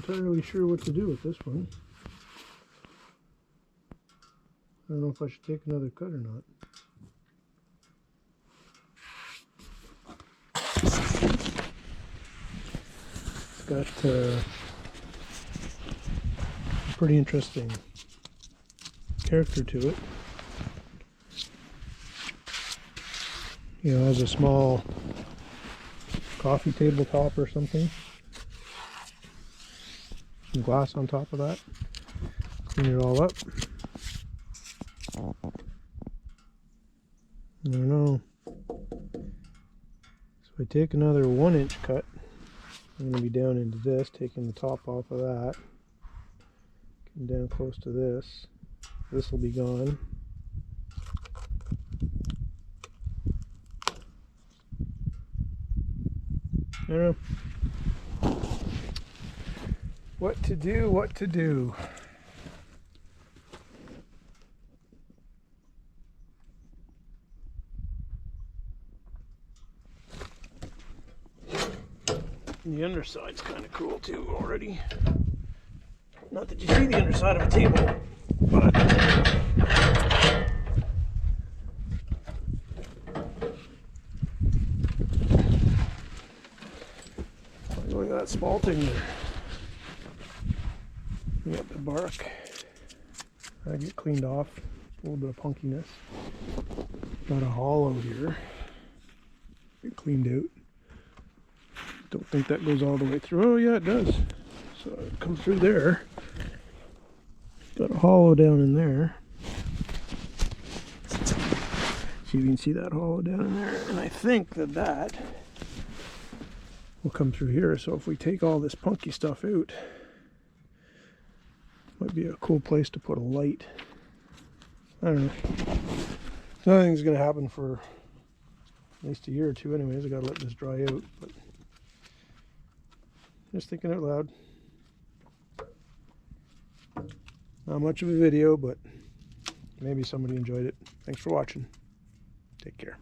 entirely sure what to do with this one. I don't know if I should take another cut or not. It's got pretty interesting character to it. You know, it has a small coffee table top or something. Some glass on top of that. Clean it all up. I don't know. So I take another 1-inch cut. I'm going to be down into this, taking the top off of that. Getting down close to this. This will be gone. I don't know. What to do, what to do. And the underside's kind of cool too already. Not that you see the underside of a table, but look at that spalting there. You got the bark. I get cleaned off. A little bit of punkiness. Got a hollow here. Get cleaned out. Don't think that goes all the way through. Oh yeah, it does. So it comes through there. Got a hollow down in there. So you can see that hollow down in there. And I think that that will come through here. So if we take all this punky stuff out, might be a cool place to put a light. I don't know. Nothing's going to happen for at least a year or two anyways. I got to let this dry out. But just thinking out loud. Not much of a video, but maybe somebody enjoyed it. Thanks for watching. Take care.